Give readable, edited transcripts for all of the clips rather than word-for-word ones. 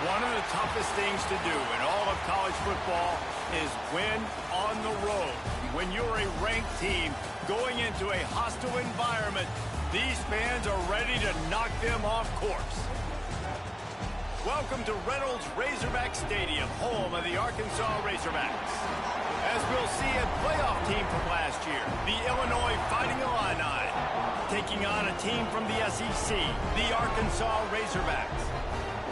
One of the toughest things to do in all of college football is win on the road. When you're a ranked team going into a hostile environment, these fans are ready to knock them off course. Welcome to Reynolds Razorback Stadium, home of the Arkansas Razorbacks. As we'll see a playoff team from last year, the Illinois Fighting Illini, taking on a team from the SEC, the Arkansas Razorbacks.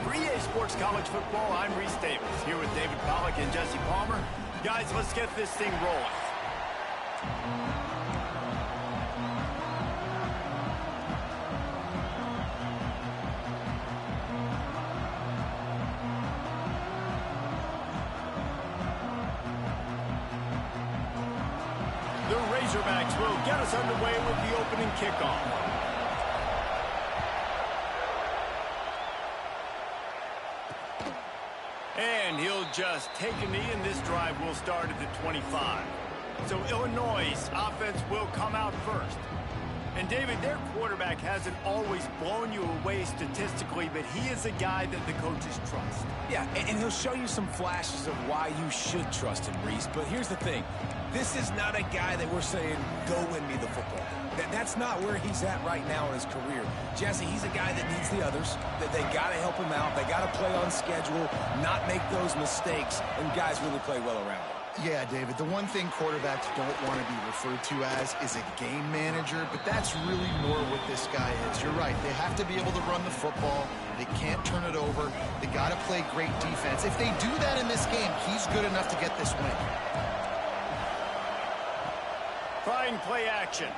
For EA Sports College Football, I'm Reese Davis, here with David Pollack and Jesse Palmer. Guys, let's get this thing rolling. The Razorbacks will get us underway with the opening kickoff. And he'll just take a knee, and this drive will start at the 25. So Illinois' offense will come out first. And David, their quarterback hasn't always blown you away statistically, but he is a guy that the coaches trust. Yeah, and he'll show you some flashes of why you should trust him, Reese. But here's the thing. This is not a guy that we're saying, go win me the football. That's not where he's at right now in his career. Jesse, he's a guy that needs the others, that they got to help him out. They got to play on schedule, not make those mistakes, and guys really play well around him. Yeah, David, the one thing quarterbacks don't want to be referred to as is a game manager, but that's really more what this guy is. You're right. They have to be able to run the football. They can't turn it over. They got to play great defense. If they do that in this game, he's good enough to get this win. Trying play action.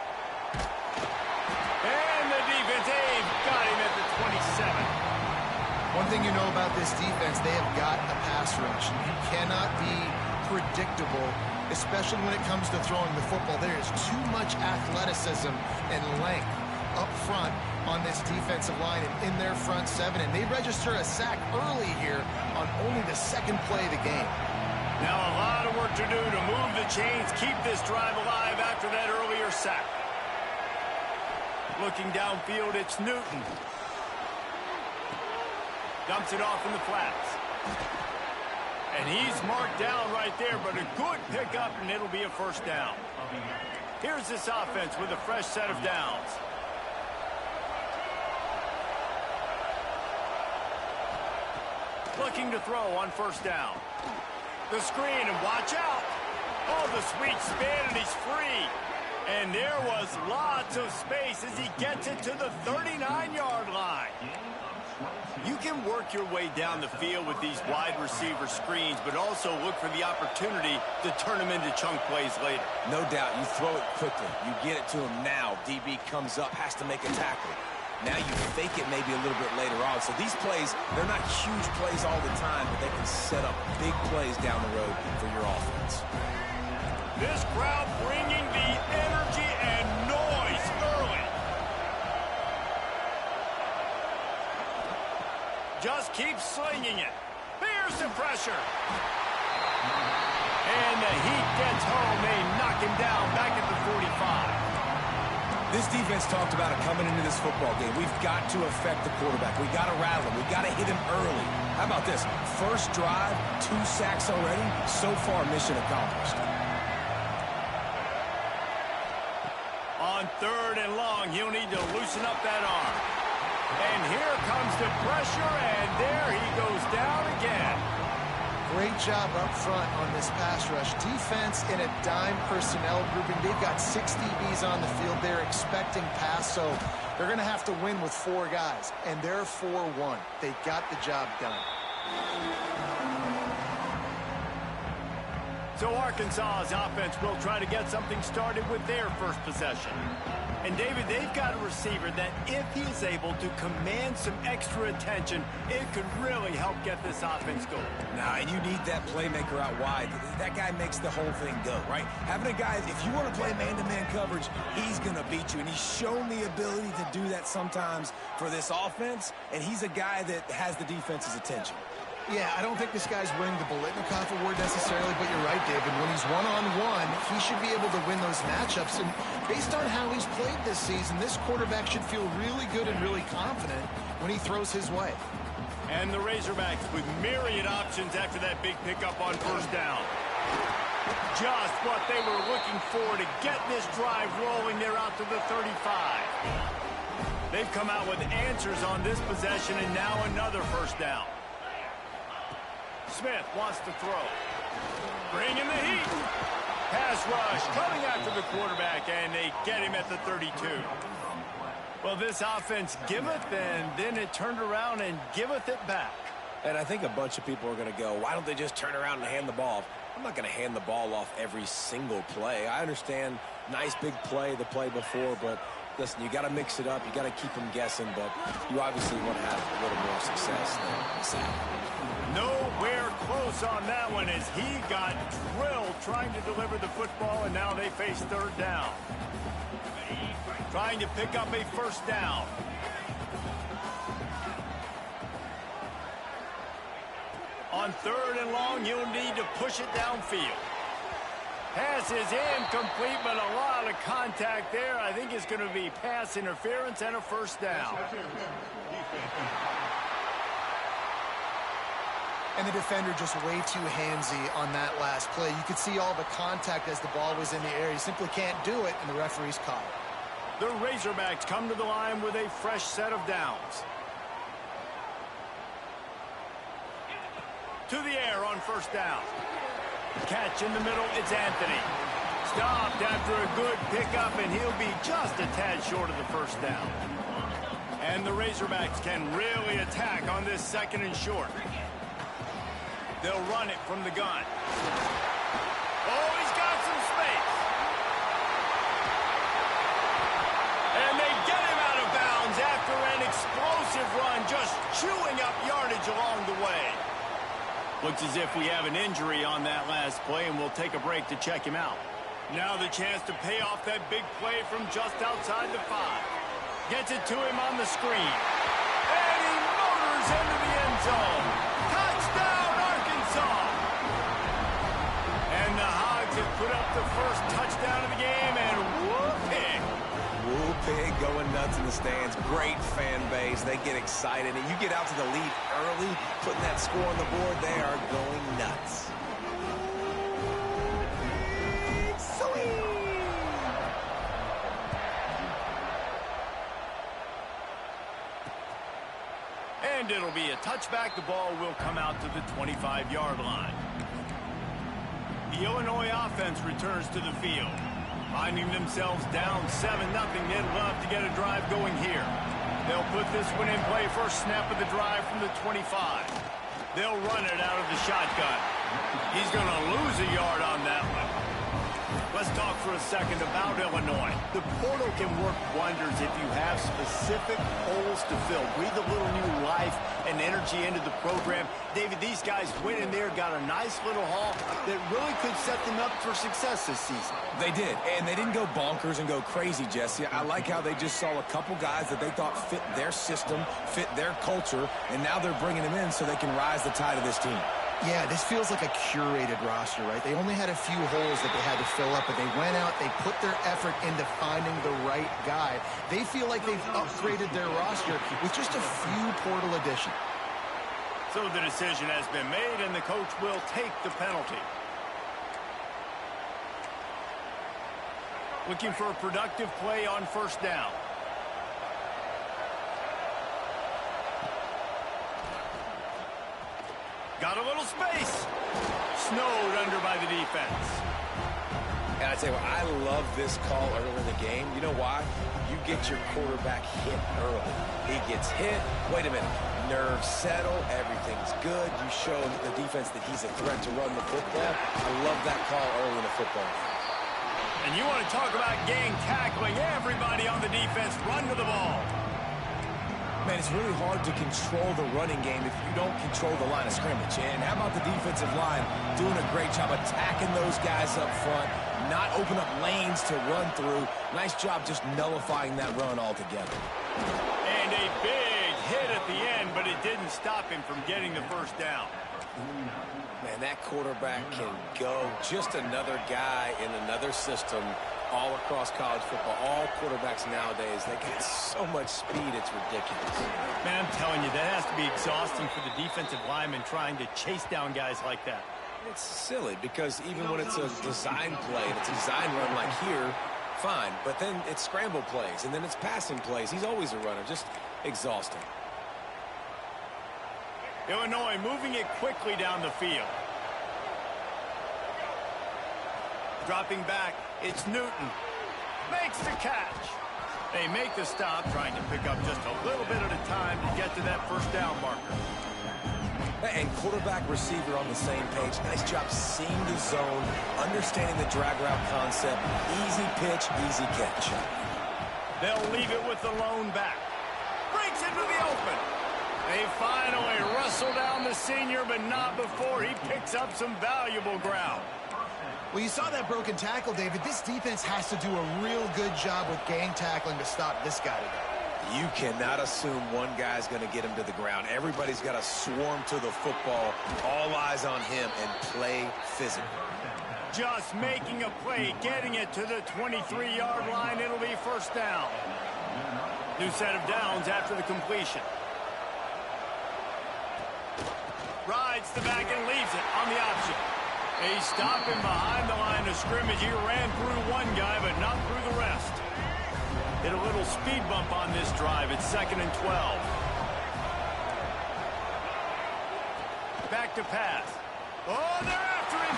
And the defense, they've got him at the 27. One thing you know about this defense, they have got a pass rush. You cannot be predictable, especially when it comes to throwing the football. There is too much athleticism and length up front on this defensive line and in their front seven, and they register a sack early here on only the second play of the game. Now a lot of work to do to move the chains, keep this drive alive after that earlier sack. Looking downfield, it's Newton. Dumps it off in the flats. And he's marked down right there, but a good pickup, and it'll be a first down. Here's this offense with a fresh set of downs. Looking to throw on first down. The screen, and watch out. Oh, the sweet spin, and he's free. And there was lots of space as he gets it to the 39-yard line. You can work your way down the field with these wide receiver screens, but also look for the opportunity to turn them into chunk plays later. No doubt, you throw it quickly. You get it to him now. DB comes up, has to make a tackle. Now you fake it maybe a little bit later on. So these plays, they're not huge plays all the time, but they can set up big plays down the road for your offense. This crowd bringing the energy and noise early. Just keep slinging it. There's the pressure. And the heat gets home. They knock him down back at the 45. This defense talked about it coming into this football game. We've got to affect the quarterback. We've got to rattle him. We've got to hit him early. How about this? First drive, 2 sacks already. So far, mission accomplished. On third and long, he'll need to loosen up that arm. And here comes the pressure, and there he goes down again. Great job up front on this pass rush. Defense in a dime personnel grouping. They've got 6 DBs on the field. They're expecting pass, so they're going to have to win with 4 guys. And they're 4-1. They got the job done. So Arkansas's offense will try to get something started with their first possession. And, David, they've got a receiver that if he is able to command some extra attention, it could really help get this offense going. Nah, and you need that playmaker out wide. That guy makes the whole thing go, right? Having a guy, if you want to play man-to-man coverage, he's going to beat you. And he's shown the ability to do that sometimes for this offense, and he's a guy that has the defense's attention. Yeah, I don't think this guy's winning the Bolitnikoff Award necessarily, but you're right, David. When he's one-on-one, he should be able to win those matchups. And based on how he's played this season, this quarterback should feel really good and really confident when he throws his way. And the Razorbacks with myriad options after that big pickup on first down. Just what they were looking for to get this drive rolling. They're out to the 35. They've come out with answers on this possession, and now another first down. Smith wants to throw. Bring in the heat. Pass rush coming after the quarterback, and they get him at the 32. Well, this offense giveth, and then it turned around and giveth it back. And I think a bunch of people are going to go, why don't they just turn around and hand the ball? I'm not going to hand the ball off every single play. I understand nice big play the play before, but listen, you got to mix it up. You got to keep them guessing, but you obviously want to have a little more success than Ncaa. Nowhere close on that one as he got drilled trying to deliver the football, and now they face third down. Trying to pick up a first down. On third and long, you'll need to push it downfield. Pass is incomplete, but a lot of contact there. I think it's going to be pass interference and a first down. And the defender just way too handsy on that last play. You could see all the contact as the ball was in the air. He simply can't do it, and the referee's caught it. The Razorbacks come to the line with a fresh set of downs. To the air on first down. Catch in the middle, it's Anthony. Stopped after a good pickup, and he'll be just a tad short of the first down. And the Razorbacks can really attack on this second and short. They'll run it from the gun. Oh, he's got some space. And they get him out of bounds after an explosive run, just chewing up yardage along the way. Looks as if we have an injury on that last play, and we'll take a break to check him out. Now the chance to pay off that big play from just outside the 5. Gets it to him on the screen. And he motors into the end zone. Touchdown, Arkansas! And the Hogs have put up the first touchdown of the game, and whoop-pig. Whoop-pig going nuts in the stands. Great fan base. They get excited, and you get out to the lead early, putting that score on the board, they are going nuts. And it'll be a touchback. The ball will come out to the 25-yard line. The Illinois offense returns to the field. Finding themselves down 7-0, they'd love to get a drive going here. They'll put this one in play first snap of the drive from the 25. They'll run it out of the shotgun. He's going to lose a yard on that one. Let's talk for a second about Illinois. The portal can work wonders if you have specific holes to fill. Breathe a little new life and energy into the program. David, these guys went in there, got a nice little haul that really could set them up for success this season. They did, and they didn't go bonkers and go crazy, Jesse. I like how they just saw a couple guys that they thought fit their system, fit their culture, and now they're bringing them in so they can rise the tide of this team. Yeah, this feels like a curated roster, right? They only had a few holes that they had to fill up, but they went out, they put their effort into finding the right guy. They feel like they've upgraded their roster with just a few portal additions. So the decision has been made, and the coach will take the penalty. Looking for a productive play on first down. Got a little space. Snowed under by the defense. And I tell you what, I love this call early in the game. You know why? You get your quarterback hit early. He gets hit. Wait a minute. Nerves settle. Everything's good. You show the defense that he's a threat to run the football. I love that call early in the football. And you want to talk about gang tackling. Everybody on the defense run to the ball. Man, it's really hard to control the running game if you don't control the line of scrimmage. And how about the defensive line doing a great job attacking those guys up front, not open up lanes to run through. Nice job just nullifying that run altogether. And a big hit at the end, but it didn't stop him from getting the first down. Man, that quarterback can go. Just another guy in another system all across college football. All quarterbacks nowadays, they got so much speed, it's ridiculous. Man, I'm telling you, that has to be exhausting for the defensive lineman trying to chase down guys like that. It's silly because even when it's a design play, and it's a design run like here, fine. But then it's scramble plays, and then it's passing plays. He's always a runner, just exhausting. Illinois moving it quickly down the field. Dropping back, it's Newton. Makes the catch. They make the stop, trying to pick up just a little bit at a time to get to that first down marker. And quarterback receiver on the same page. Nice job seeing the zone, understanding the drag route concept. Easy pitch, easy catch. They'll leave it with the lone back. Breaks into the open. They finally wrestle down the senior, but not before he picks up some valuable ground. Well, you saw that broken tackle, David. This defense has to do a real good job with gang tackling to stop this guy today. You cannot assume one guy's going to get him to the ground. Everybody's got to swarm to the football, all eyes on him, and play physical. Just making a play, getting it to the 23-yard line. It'll be first down. New set of downs after the completion. Rides the back and leaves it on the option. They stop him behind the line of scrimmage. He ran through one guy, but not through the rest. Hit a little speed bump on this drive. It's 2nd and 12. Back to pass. Oh, they're after him.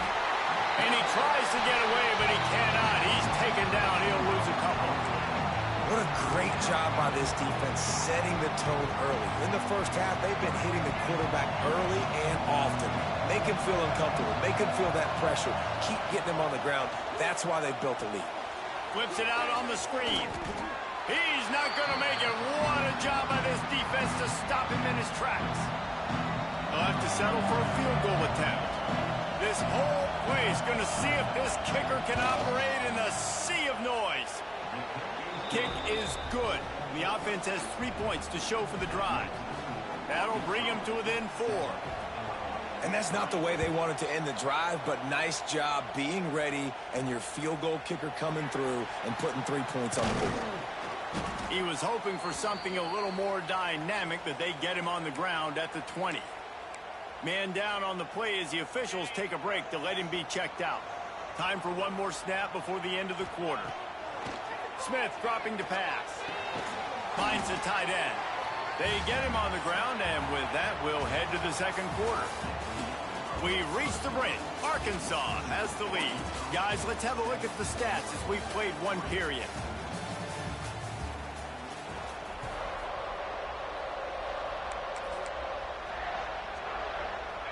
And he tries to get away, but he cannot. He's taken down. He'll lose a couple. What a great job by this defense setting the tone early. In the first half, they've been hitting the quarterback early and often. Make him feel uncomfortable. Make him feel that pressure. Keep getting him on the ground. That's why they built the lead. Flips it out on the screen. He's not going to make it. What a job by this defense to stop him in his tracks. They'll have to settle for a field goal attempt. This whole play is going to see if this kicker can operate in the sea of noise. Kick is good. The offense has 3 points to show for the drive. That'll bring him to within 4. And that's not the way they wanted to end the drive, but nice job being ready and your field goal kicker coming through and putting 3 points on the board. He was hoping for something a little more dynamic, that they get him on the ground at the 20. Man down on the play as the officials take a break to let him be checked out. Time for one more snap before the end of the quarter. Smith dropping to pass. Finds the tight end. They get him on the ground, and with that, we'll head to the second quarter. We've reached the break. Arkansas has the lead. Guys, let's have a look at the stats as we've played one period.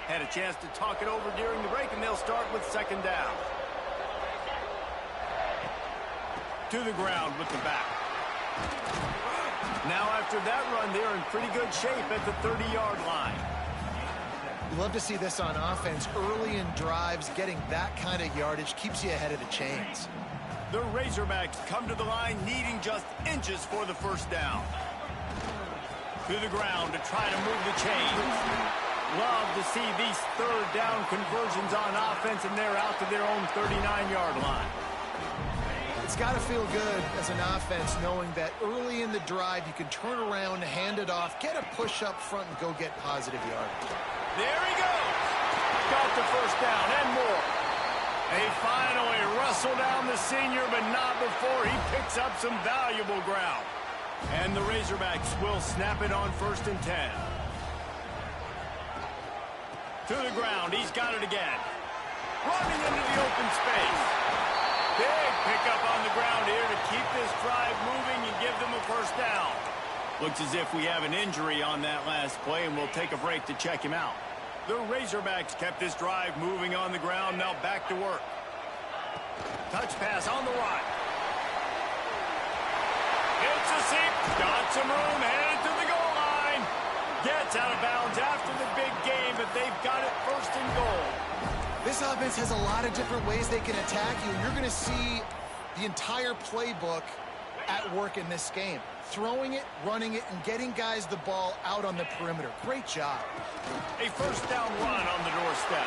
Had a chance to talk it over during the break, and they'll start with 2nd down. To the ground with the back. Now after that run, they're in pretty good shape at the 30-yard line. You love to see this on offense. Early in drives, getting that kind of yardage keeps you ahead of the chains. The Razorbacks come to the line needing just inches for the first down. To the ground to try to move the chains. Love to see these 3rd down conversions on offense, and they're out to their own 39-yard line. It's got to feel good as an offense knowing that early in the drive you can turn around, hand it off, get a push up front, and go get positive yardage. There he goes. Got the first down and more. They finally wrestle down the senior, but not before he picks up some valuable ground. And the Razorbacks will snap it on 1st and 10. To the ground. He's got it again. Running into the open space. Big pickup on the ground here to keep this drive moving and give them a first down. Looks as if we have an injury on that last play, and we'll take a break to check him out. The Razorbacks kept this drive moving on the ground. Now back to work. Touch pass on the right. It's a seam. Got some room. Headed to the goal line. Gets out of bounds after the big game, but they've got it 1st and goal. This offense has a lot of different ways they can attack you. You're going to see the entire playbook at work in this game. Throwing it, running it, and getting guys the ball out on the perimeter. Great job. A first down run on the doorstep.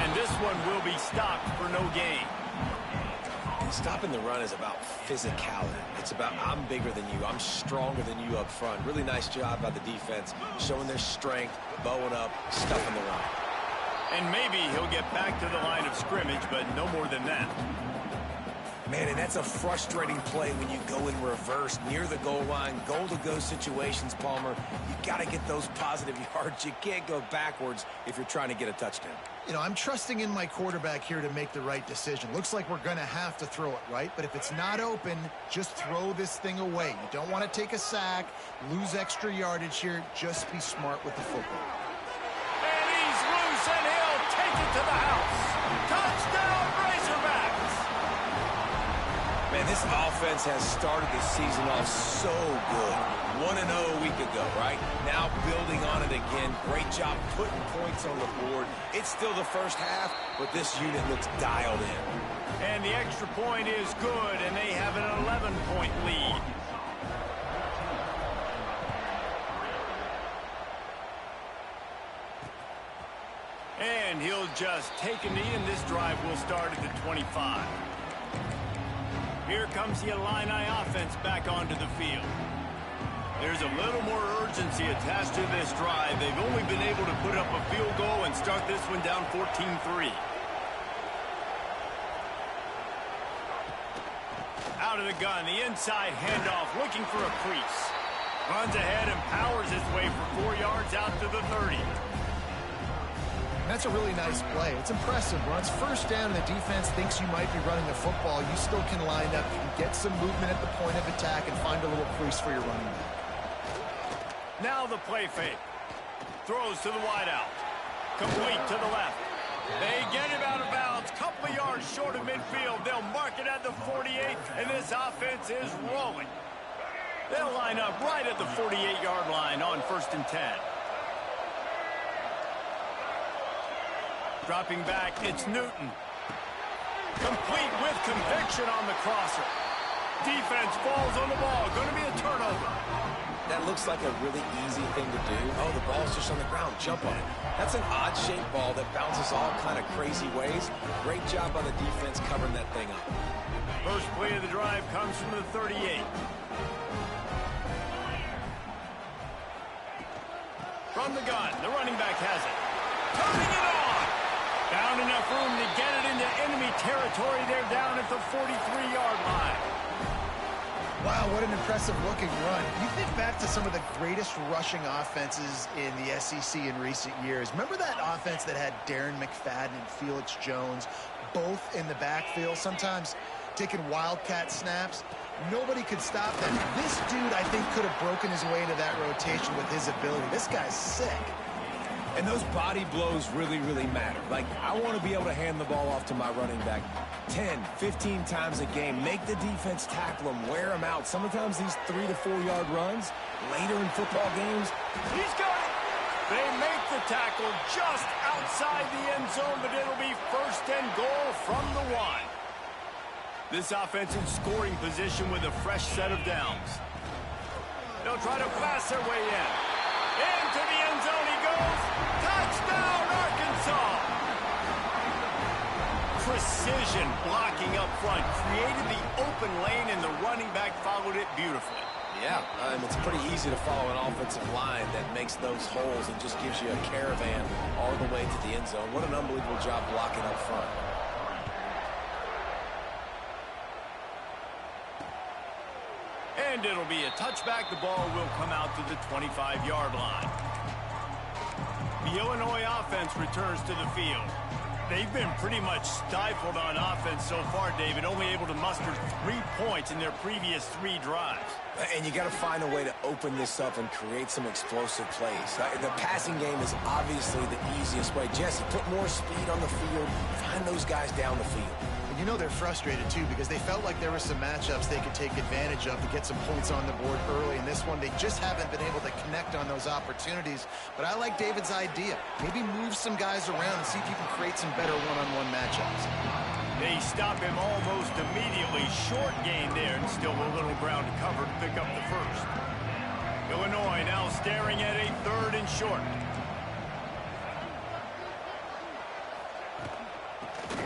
And this one will be stopped for no gain. Stopping the run is about physicality. It's about I'm bigger than you. I'm stronger than you up front. Really nice job by the defense, showing their strength, bowing up, stuffing the run. And maybe he'll get back to the line of scrimmage, but no more than that. Man, and that's a frustrating play when you go in reverse near the goal line, goal-to-go situations, Palmer. You got to get those positive yards. You can't go backwards if you're trying to get a touchdown. You know, I'm trusting in my quarterback here to make the right decision. Looks like we're going to have to throw it, right? But if it's not open, just throw this thing away. You don't want to take a sack, lose extra yardage here. Just be smart with the football. And he's loose, and he'll take it to the house. Touchdown, Razorbacks! Man, this offense has started the season off so good. 1-0 a week ago, right? Now building on it again. Great job putting points on the board. It's still the first half, but this unit looks dialed in. And the extra point is good, and they have an 11-point lead. And he'll just take a knee, and this drive will start at the 25. Here comes the Illini offense back onto the field. There's a little more urgency attached to this drive. They've only been able to put up a field goal and start this one down 14-3. Out of the gun, the inside handoff, looking for a crease. Runs ahead and powers his way for 4 yards out to the 30. That's a really nice play. It's impressive. When it's first down and the defense thinks you might be running the football, you still can line up. You can get some movement at the point of attack and find a little crease for your running back. Now the play fake. Throws to the wideout. Complete to the left. They get him out of bounds. Couple of yards short of midfield. They'll mark it at the 48, and this offense is rolling. They'll line up right at the 48-yard line on 1st and 10. Dropping back, it's Newton. Complete with conviction on the crosser. Defense falls on the ball. Going to be a turnover. That looks like a really easy thing to do. Oh, the ball's just on the ground. Jump on it. That's an odd-shaped ball that bounces all kind of crazy ways. Great job by the defense covering that thing up. First play of the drive comes from the 38. From the gun, the running back has it. Turning it on! Found enough room to get it into enemy territory. They're down at the 43-yard line. Wow, what an impressive-looking run. You think back to some of the greatest rushing offenses in the SEC in recent years. Remember that offense that had Darren McFadden and Felix Jones both in the backfield, sometimes taking wildcat snaps? Nobody could stop them. This dude, I think, could have broken his way into that rotation with his ability. This guy's sick. And those body blows really, really matter. Like, I want to be able to hand the ball off to my running back 10, 15 times a game. Make the defense tackle him, wear him out. Sometimes these 3 to 4 yard runs later in football games. He's got it. They make the tackle just outside the end zone, but it'll be 1st and goal from the 1. This offense in scoring position with a fresh set of downs. They'll try to blast their way in. Into the end zone he goes. Touchdown, Arkansas! Precision blocking up front. Created the open lane, and the running back followed it beautifully. Yeah, it's pretty easy to follow an offensive line that makes those holes and just gives you a caravan all the way to the end zone. What an unbelievable job blocking up front. And it'll be a touchback. The ball will come out to the 25-yard line. The Illinois offense returns to the field. They've been pretty much stifled on offense so far, David, only able to muster 3 points in their previous 3 drives. And you got to find a way to open this up and create some explosive plays. The passing game is obviously the easiest way. Jesse, put more speed on the field. Find those guys down the field. You know they're frustrated, too, because they felt like there were some matchups they could take advantage of to get some points on the board early. In this one, they just haven't been able to connect on those opportunities. But I like David's idea. Maybe move some guys around and see if you can create some better one-on-one matchups. They stop him almost immediately. Short gain there, and still a little ground to cover to pick up the first. Illinois now staring at a 3rd and short.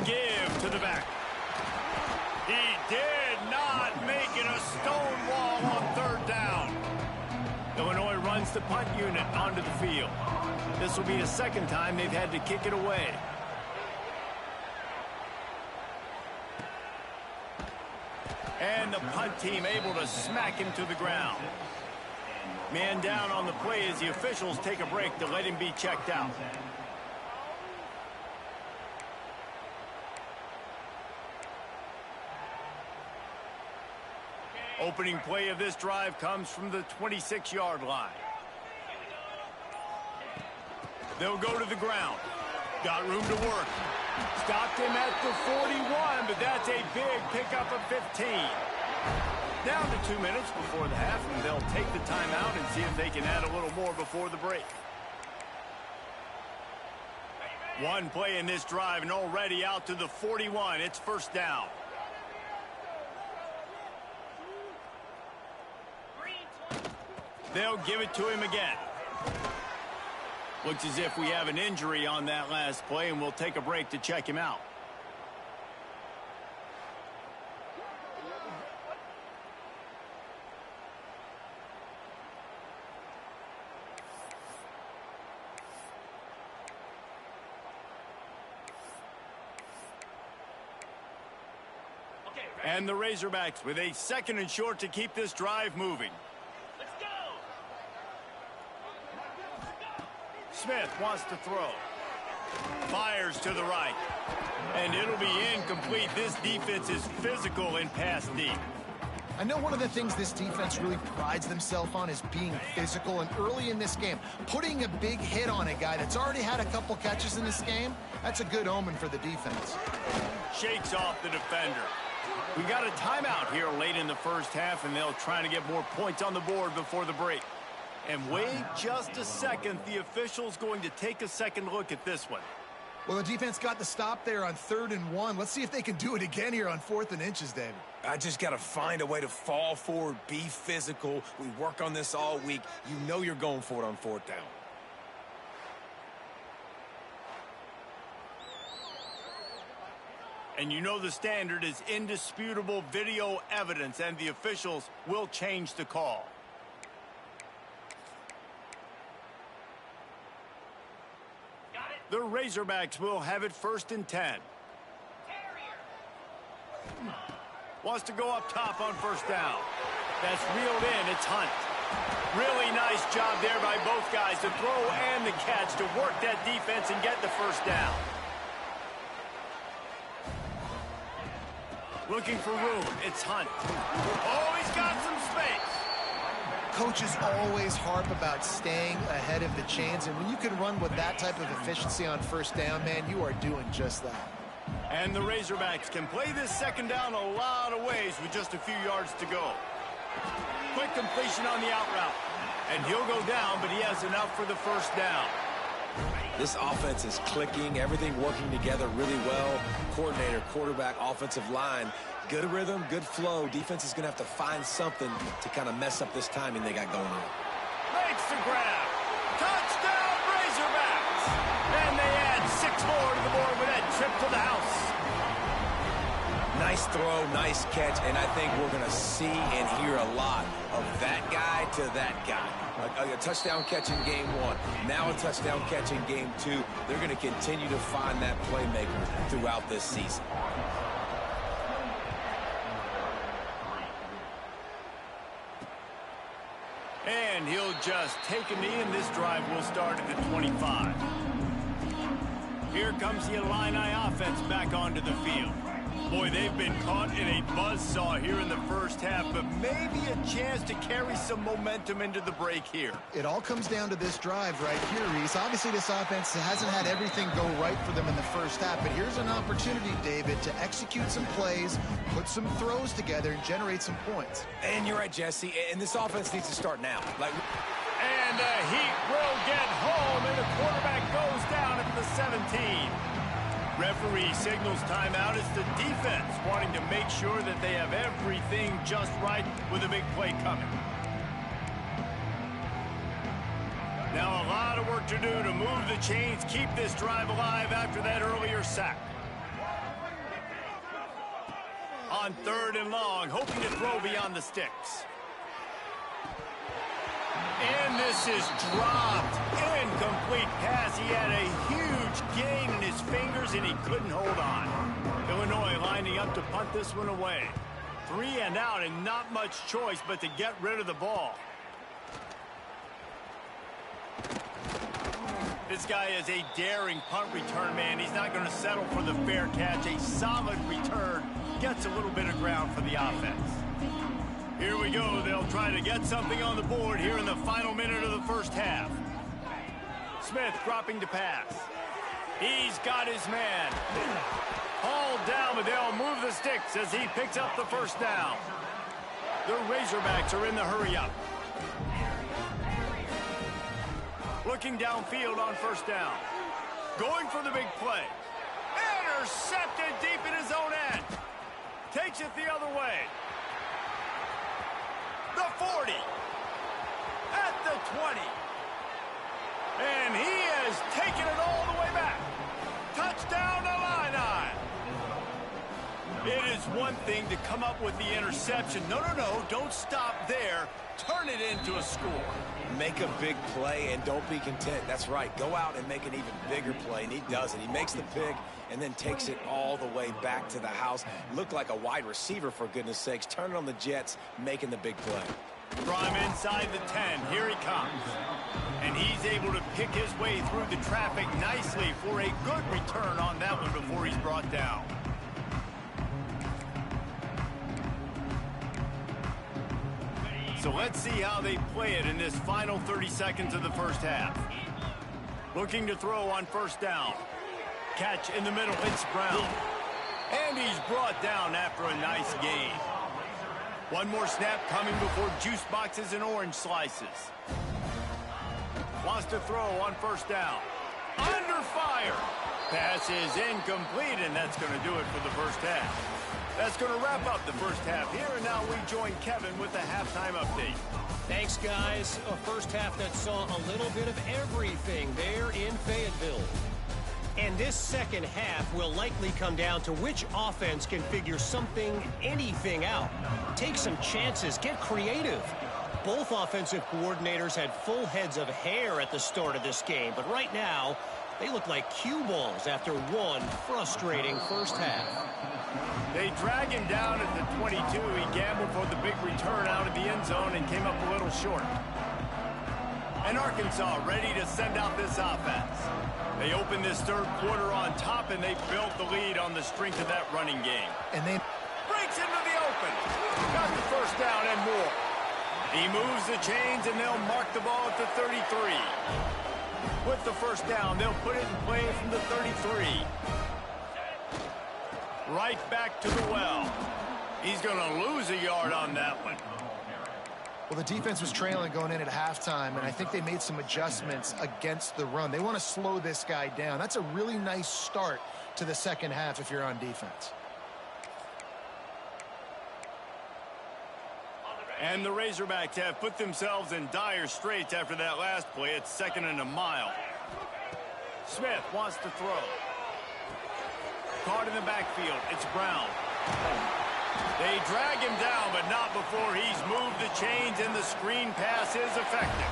Give to the back. He the punt unit onto the field. This will be the second time they've had to kick it away. And the punt team able to smack him to the ground. Man down on the play as the officials take a break to let him be checked out. Opening play of this drive comes from the 26-yard line. They'll go to the ground. Got room to work. Stopped him at the 41, but that's a big pickup of 15. Down to 2 minutes before the half, and they'll take the timeout and see if they can add a little more before the break. One play in this drive, and already out to the 41. It's first down. They'll give it to him again. Looks as if we have an injury on that last play, and we'll take a break to check him out. And the Razorbacks with a 2nd and short to keep this drive moving. Smith wants to throw. Fires to the right. And it'll be incomplete. This defense is physical in pass deep. I know one of the things this defense really prides themselves on is being physical. And early in this game, putting a big hit on a guy that's already had a couple catches in this game, that's a good omen for the defense. Shakes off the defender. We got a timeout here late in the first half, and they'll try to get more points on the board before the break. And wait just a second, the official's going to take a second look at this one. Well, the defense got the stop there on 3rd and 1. Let's see if they can do it again here on 4th and inches, David. I just got to find a way to fall forward, be physical. We work on this all week. You know you're going for it on 4th down. And you know the standard is indisputable video evidence, and the officials will change the call. The Razorbacks will have it 1st and 10. Wants to go up top on 1st down. That's reeled in. It's Hunt. Really nice job there by both guys, the throw and the catch, to work that defense and get the 1st down. Looking for room. It's Hunt. Oh, he's got some space. Coaches always harp about staying ahead of the chains, and when you can run with that type of efficiency on 1st down, man, you are doing just that. And the Razorbacks can play this 2nd down a lot of ways with just a few yards to go. Quick completion on the out route. And he'll go down, but he has enough for the 1st down. This offense is clicking, everything working together really well. Coordinator, quarterback, offensive line, good rhythm, good flow. Defense is going to have to find something to kind of mess up this timing they got going on. Makes the grab. Touchdown, Razorbacks! And they add 6 more to the board with that trip to the house. Nice throw, nice catch, and I think we're going to see and hear a lot of that guy to that guy. A touchdown catch in game 1, now a touchdown catch in game 2. They're going to continue to find that playmaker throughout this season. And he'll just take a knee, and this drive will start at the 25. Here comes the Illini offense back onto the field. Boy, they've been caught in a buzzsaw here in the first half, but maybe a chance to carry some momentum into the break here. It all comes down to this drive right here, Reese. Obviously, this offense hasn't had everything go right for them in the first half, but here's an opportunity, David, to execute some plays, put some throws together, and generate some points. And you're right, Jesse, and this offense needs to start now. And he will get home, and the quarterback goes down at the 17. Referee signals timeout. It's the defense wanting to make sure that they have everything just right with a big play coming. Now a lot of work to do to move the chains, keep this drive alive after that earlier sack. On 3rd and long, hoping to throw beyond the sticks. And this is dropped. Incomplete pass. He had a huge gain in his fingers, and he couldn't hold on. Illinois lining up to punt this one away. 3 and out, and not much choice but to get rid of the ball. This guy is a daring punt return man. He's not going to settle for the fair catch. A solid return. Gets a little bit of ground for the offense. Here we go. They'll try to get something on the board here in the final minute of the first half. Smith dropping to pass. He's got his man. Hauled down, but they'll move the sticks as he picks up the first down. The Razorbacks are in the hurry-up. Looking downfield on first down. Going for the big play. Intercepted deep in his own end. Takes it the other way. The 40. At the 20. And he has taken it all the way back. Touchdown Illini. It is one thing to come up with the interception. No, don't stop there. Turn it into a score. Make a big play and don't be content. That's right. Go out and make an even bigger play, and he does it. He makes the pick and then takes it all the way back to the house. Looked like a wide receiver, for goodness sakes. Turn it on the Jets, making the big play. From inside the 10, here he comes. And he's able to pick his way through the traffic nicely for a good return on that one before he's brought down. So let's see how they play it in this final 30 seconds of the first half. Looking to throw on first down. Catch in the middle, it's Brown. And he's brought down after a nice gain. One more snap coming before juice boxes and orange slices. Wants to throw on first down. Under fire. Pass is incomplete, and that's going to do it for the first half. That's going to wrap up the first half here, and now we join Kevin with the halftime update. Thanks, guys. A first half that saw a little bit of everything there in Fayetteville. And this second half will likely come down to which offense can figure anything out. Take some chances, get creative. Both offensive coordinators had full heads of hair at the start of this game, but right now, they look like cue balls after one frustrating first half. They drag him down at the 22. He gambled for the big return out of the end zone and came up a little short. And Arkansas ready to send out this offense. They open this third quarter on top, and they built the lead on the strength of that running game. And they breaks into the open. Got the first down and more. He moves the chains, and they'll mark the ball at the 33. With the first down, they'll put it in play from the 33. Right back to the well. He's going to lose a yard on that one. Well, the defense was trailing going in at halftime, and I think they made some adjustments against the run. They want to slow this guy down. That's a really nice start to the second half if you're on defense. And the Razorbacks have put themselves in dire straits after that last play. It's 2nd and a mile. Smith wants to throw. Caught in the backfield. It's Brown. They drag him down, but not before he's moved the chains, and the screen pass is effective.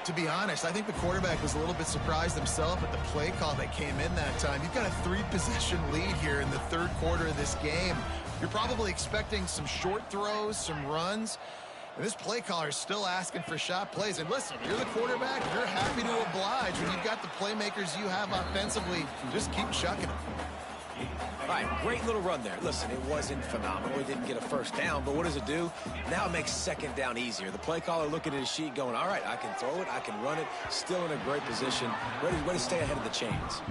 To be honest, I think the quarterback was a little bit surprised himself at the play call that came in that time. You've got a 3-possession lead here in the third quarter of this game. You're probably expecting some short throws, some runs. And this play caller is still asking for shot plays. And listen, you're the quarterback. You're happy to oblige when you've got the playmakers you have offensively. Just keep chucking them. All right, great little run there. Listen, it wasn't phenomenal. He didn't get a first down, but what does it do? Now it makes second down easier. The play caller looking at his sheet going, all right, I can throw it, I can run it, still in a great position, ready to stay ahead of the chains.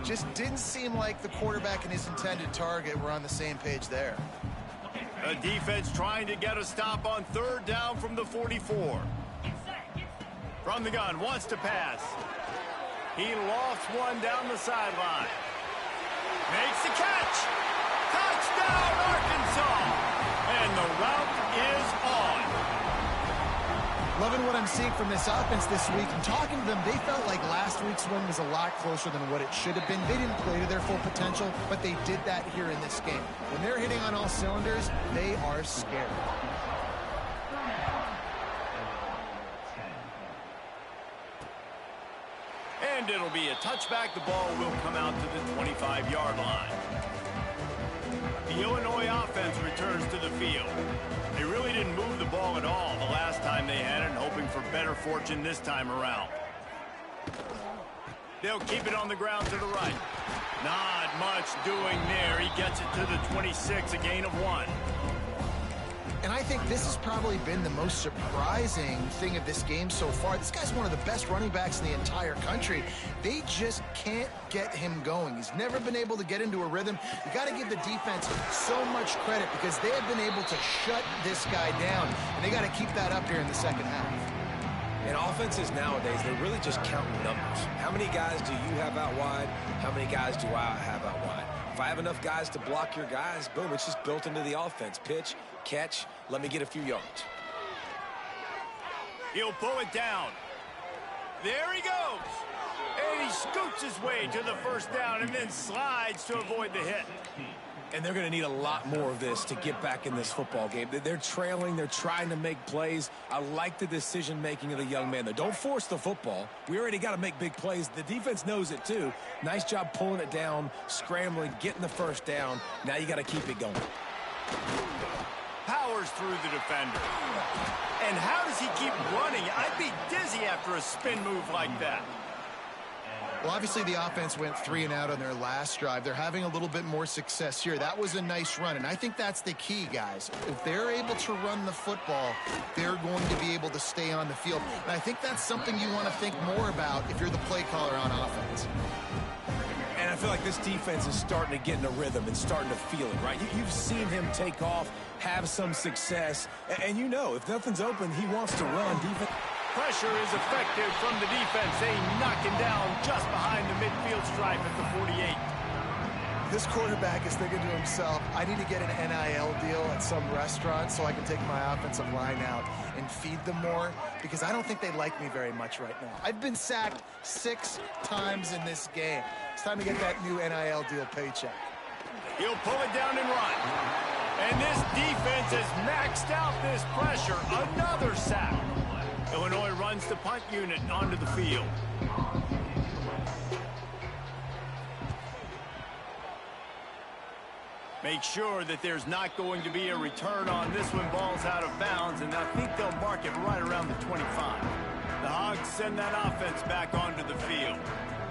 Just didn't seem like the quarterback and his intended target were on the same page there. The defense trying to get a stop on third down from the 44. From the gun, wants to pass. He lofts one down the sideline. Makes the catch. Touchdown, Arkansas. And the route is on. Loving what I'm seeing from this offense this week. And talking to them, they felt like last week's win was a lot closer than what it should have been. They didn't play to their full potential, but they did that here in this game. When they're hitting on all cylinders, they are scary. And it'll be a touchback. The ball will come out to the 25-yard line. The Illinois offense returns to the field. They really didn't move the ball at all the last time they had it, and hoping for better fortune this time around. They'll keep it on the ground to the right. Not much doing there. He gets it to the 26, a gain of 1. And I think this has probably been the most surprising thing of this game so far. This guy's one of the best running backs in the entire country. They just can't get him going. He's never been able to get into a rhythm. You got to give the defense so much credit because they have been able to shut this guy down. And they got to keep that up here in the second half. And offenses nowadays, they're really just counting numbers. How many guys do you have out wide? How many guys do I have out wide? If I have enough guys to block your guys, boom, it's just built into the offense. Pitch, catch, let me get a few yards. He'll pull it down. There he goes. And he scoots his way to the first down and then slides to avoid the hit. And they're going to need a lot more of this to get back in this football game. They're trailing. They're trying to make plays. I like the decision-making of the young man, though. Don't force the football. We already got to make big plays. The defense knows it, too. Nice job pulling it down, scrambling, getting the first down. Now you got to keep it going. Powers through the defender. And how does he keep running? I'd be dizzy after a spin move like that. Well, obviously the offense went 3 and out on their last drive. They're having a little bit more success here. That was a nice run, and I think that's the key, guys. If they're able to run the football, they're going to be able to stay on the field. And I think that's something you want to think more about if you're the play caller on offense. And I feel like this defense is starting to get in a rhythm and starting to feel it, right? You've seen him take off, have some success, and you know if nothing's open, he wants to run. Defense. Pressure is effective from the defense. They knock him down just behind the midfield stripe at the 48. This quarterback is thinking to himself, I need to get an NIL deal at some restaurant so I can take my offensive line out and feed them more, because I don't think they like me very much right now. I've been sacked 6 times in this game. It's time to get that new NIL deal paycheck. He'll pull it down and run. And this defense has maxed out this pressure. Another sack. Illinois runs the punt unit onto the field. Make sure that there's not going to be a return on this when ball's out of bounds, and I think they'll mark it right around the 25. The Hogs send that offense back onto the field.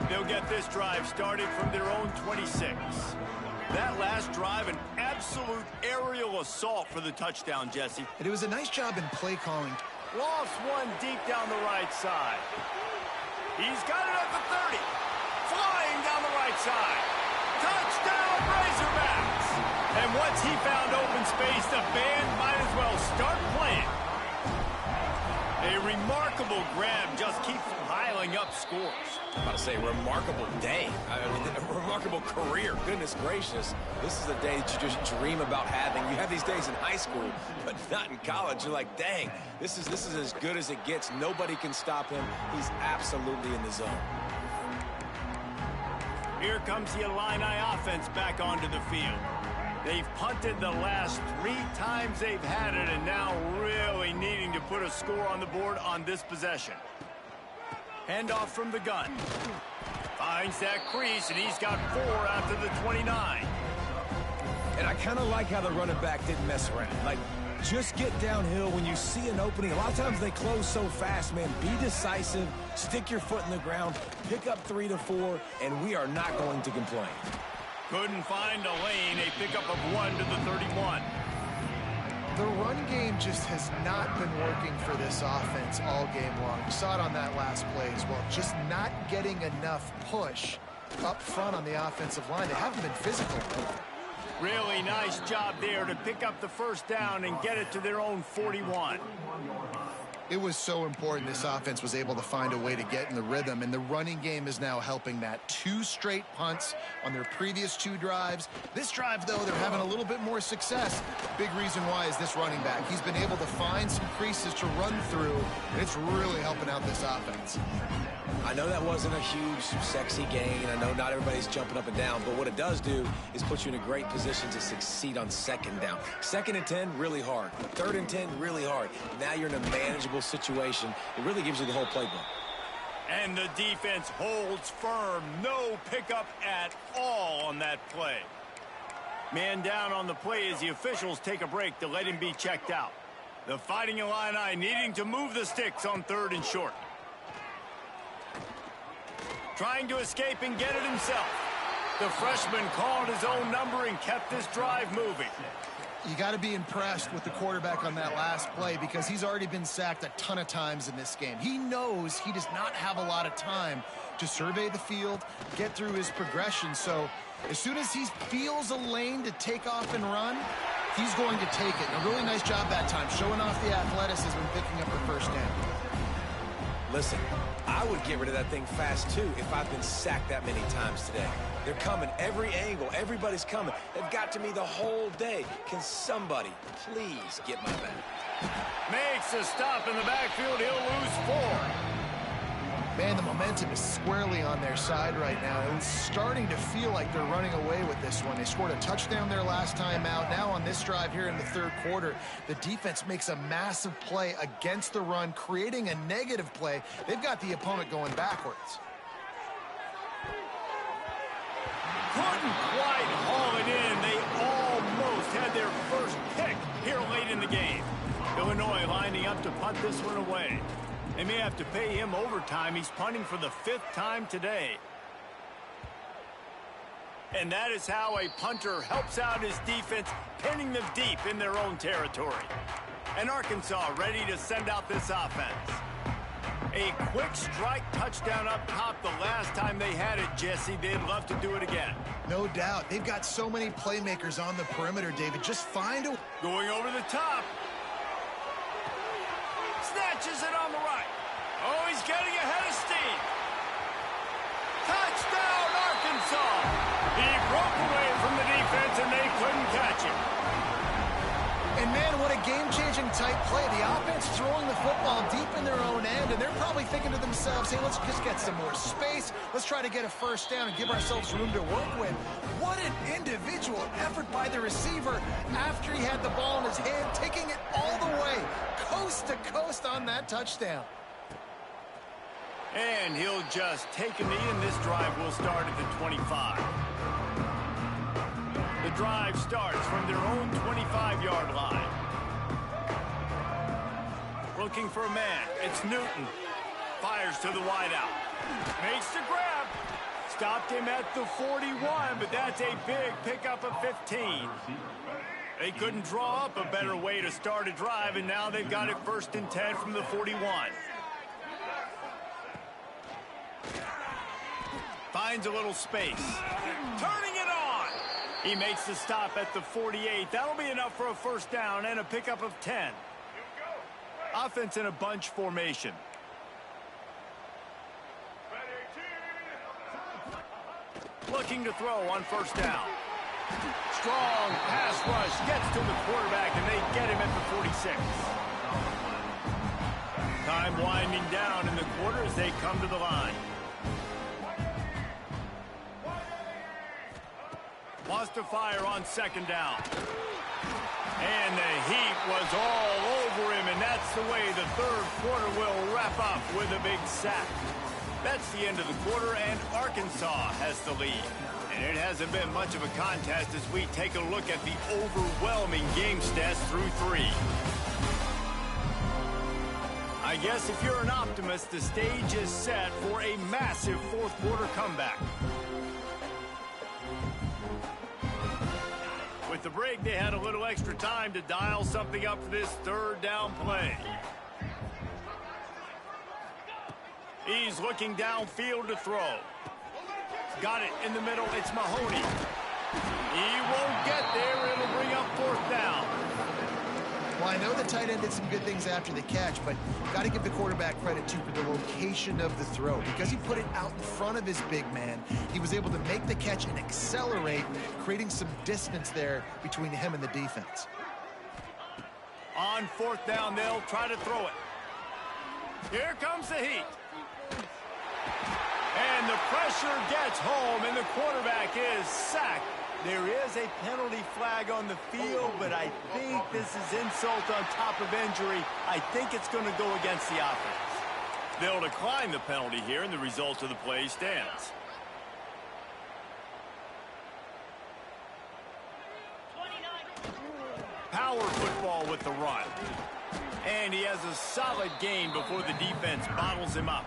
They'll get this drive started from their own 26. That last drive, an absolute aerial assault for the touchdown, Jesse. And it was a nice job in play calling. Lofts one deep down the right side. He's got it at the 30. Flying down the right side. Touchdown, Razorbacks! And once he found open space, the band might as well start playing. A remarkable grab just keeps piling up scores. I'm about to say, remarkable day. I mean, a remarkable career. Goodness gracious. This is a day that you just dream about having. You have these days in high school, but not in college. You're like, dang, this is as good as it gets. Nobody can stop him. He's absolutely in the zone. Here comes the Illini offense back onto the field. They've punted the last 3 times they've had it, and now really needing to put a score on the board on this possession. Handoff from the gun. Finds that crease, and he's got 4 out to the 29. And I kind of like how the running back didn't mess around. Like, just get downhill when you see an opening. A lot of times they close so fast, man. Be decisive, stick your foot in the ground, pick up 3 to 4, and we are not going to complain. Couldn't find a lane, a pickup of 1 to the 31. The run game just has not been working for this offense all game long. You saw it on that last play as well. Just not getting enough push up front on the offensive line. They haven't been physical. Really nice job there to pick up the first down and get it to their own 41. It was so important this offense was able to find a way to get in the rhythm, and the running game is now helping that. 2 straight punts on their previous 2 drives. This drive, though, they're having a little bit more success. Big reason why is this running back. He's been able to find some creases to run through, and it's really helping out this offense. I know that wasn't a huge, sexy gain. I know not everybody's jumping up and down, but what it does do is put you in a great position to succeed on 2nd down. 2nd and 10, really hard. 3rd and 10, really hard. Now you're in a manageable situation. It really gives you the whole playbook. And the defense holds firm. No pickup at all on that play. Man down on the play as the officials take a break to let him be checked out. The Fighting Illini needing to move the sticks on 3rd and short. Trying to escape and get it himself. The freshman called his own number and kept this drive moving. You got to be impressed with the quarterback on that last play because he's already been sacked a ton of times in this game. He knows he does not have a lot of time to survey the field, get through his progression. So as soon as he feels a lane to take off and run, he's going to take it. A really nice job that time, showing off the athleticism and picking up the first down. Listen, I would get rid of that thing fast, too, if I've been sacked that many times today. They're coming every angle. Everybody's coming. They've got to me the whole day. Can somebody please get my back? Makes a stop in the backfield. He'll lose 4. Man, the momentum is squarely on their side right now. It's starting to feel like they're running away with this one. They scored a touchdown their last time out. Now on this drive here in the 3rd quarter, the defense makes a massive play against the run, creating a negative play. They've got the opponent going backwards. Couldn't quite haul it in. They almost had their first pick here late in the game. Illinois lining up to punt this one away. They may have to pay him overtime. He's punting for the 5th time today. And that is how a punter helps out his defense, pinning them deep in their own territory. And Arkansas ready to send out this offense. A quick strike touchdown up top the last time they had it, Jesse. They'd love to do it again. No doubt. They've got so many playmakers on the perimeter, David. Just find a... Going over the top. Snatches it on the right. Oh, he's getting ahead of steam. Touchdown, Arkansas. He broke away from the defense, and they couldn't catch him. And, man, what a game-changing type play. The offense throwing the football deep in their own end, and they're probably thinking to themselves, hey, let's just get some more space. Let's try to get a first down and give ourselves room to work with. What an individual effort by the receiver after he had the ball in his hand, taking it all the way, coast to coast on that touchdown. And he'll just take a knee, and this drive will start at the 25. The drive starts from their own 25-yard line. Looking for a man. It's Newton. Fires to the wideout. Makes the grab. Stopped him at the 41, but that's a big pickup of 15. They couldn't draw up a better way to start a drive, and now they've got it 1st and 10 from the 41. Finds a little space. Turning it on. He makes the stop at the 48. That'll be enough for a first down and a pickup of 10. Offense in a bunch formation. Looking to throw on first down. Strong pass rush gets to the quarterback, and they get him at the 46. Time winding down in the quarter as they come to the line. Lost to fire on 2nd down. And the heat was all over him, and that's the way the 3rd quarter will wrap up with a big sack. That's the end of the quarter, and Arkansas has the lead. And it hasn't been much of a contest as we take a look at the overwhelming game stats through 3. I guess if you're an optimist, the stage is set for a massive 4th quarter comeback. With the break, they had a little extra time to dial something up for this 3rd down play. He's looking downfield to throw. Got it in the middle. It's Mahoney. He won't get there. It'll bring up 4th down. Well, I know the tight end did some good things after the catch, but got to give the quarterback credit, too, for the location of the throw. Because he put it out in front of his big man, he was able to make the catch and accelerate, creating some distance there between him and the defense. On 4th down, they'll try to throw it. Here comes the heat. And the pressure gets home, and the quarterback is sacked. There is a penalty flag on the field, but I think this is insult on top of injury. I think it's going to go against the offense. They'll decline the penalty here, and the result of the play stands. Power football with the run. And he has a solid gain before the defense bottles him up.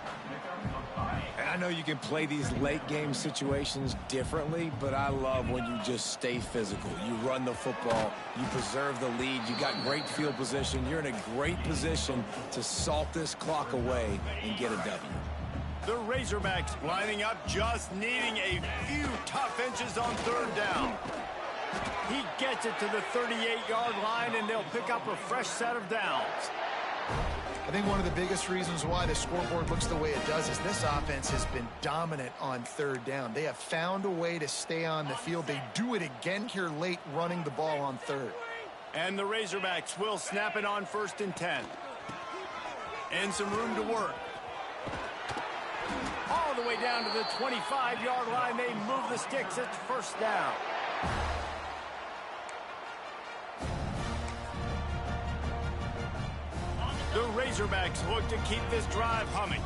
And I know you can play these late game situations differently, but I love when you just stay physical. You run the football, you preserve the lead, you got great field position. You're in a great position to salt this clock away and get a W. The Razorbacks lining up, just needing a few tough inches on third down. He gets it to the 38-yard line, and they'll pick up a fresh set of downs. I think one of the biggest reasons why the scoreboard looks the way it does is this offense has been dominant on third down. They have found a way to stay on the field. They do it again here late, running the ball on third. And the Razorbacks will snap it on 1st and 10. And some room to work. All the way down to the 25-yard line. They move the sticks at first down. The Razorbacks look to keep this drive humming.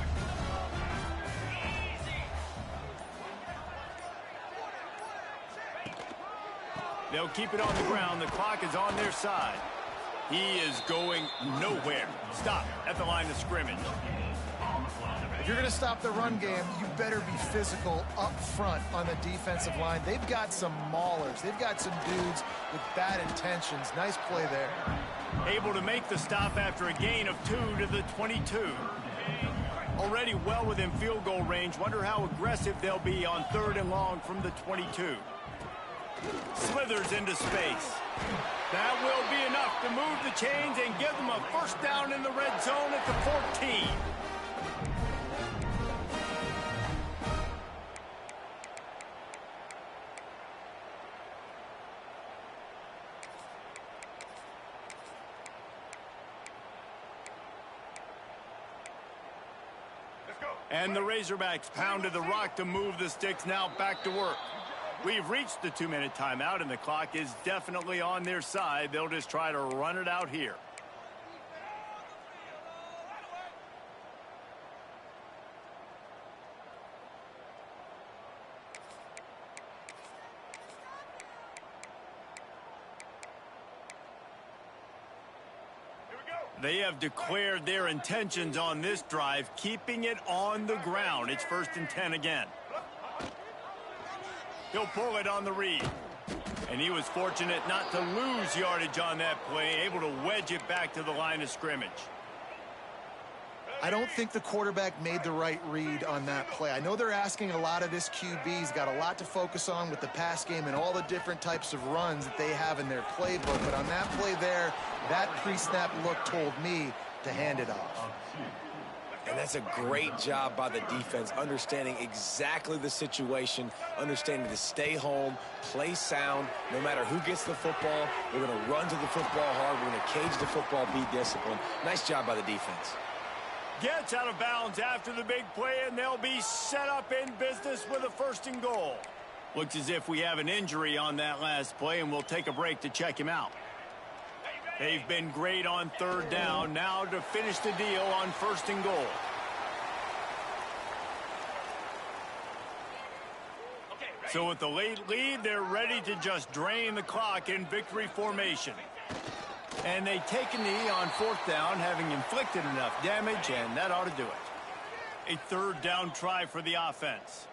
They'll keep it on the ground. The clock is on their side. He is going nowhere. Stop at the line of scrimmage. If you're going to stop the run game, you better be physical up front on the defensive line. They've got some maulers. They've got some dudes with bad intentions. Nice play there. Able to make the stop after a gain of 2 to the 22. Already well within field goal range. Wonder how aggressive they'll be on 3rd and long from the 22. Slithers into space. That will be enough to move the chains and give them a first down in the red zone at the 14. And the Razorbacks pounded the rock to move the sticks, now back to work. We've reached the 2-minute timeout, and the clock is definitely on their side. They'll just try to run it out here. They have declared their intentions on this drive, keeping it on the ground. It's 1st and 10 again. He'll pull it on the read. And he was fortunate not to lose yardage on that play, able to wedge it back to the line of scrimmage. I don't think the quarterback made the right read on that play. I know they're asking a lot of this QB. He's got a lot to focus on with the pass game and all the different types of runs that they have in their playbook. But on that play there, that pre-snap look told me to hand it off. And that's a great job by the defense, understanding exactly the situation, understanding to stay home, play sound. No matter who gets the football, we're going to run to the football hard. We're going to cage the football, be disciplined. Nice job by the defense. Gets out of bounds after the big play, and they'll be set up in business with a 1st and goal. Looks as if we have an injury on that last play, and we'll take a break to check him out. They've been great on 3rd down. Now to finish the deal on 1st and goal. So with the late lead, they're ready to just drain the clock in victory formation. And they take a knee on 4th down, having inflicted enough damage, and that ought to do it. A 3rd down try for the offense.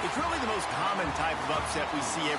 It's really the most common type of upset we see every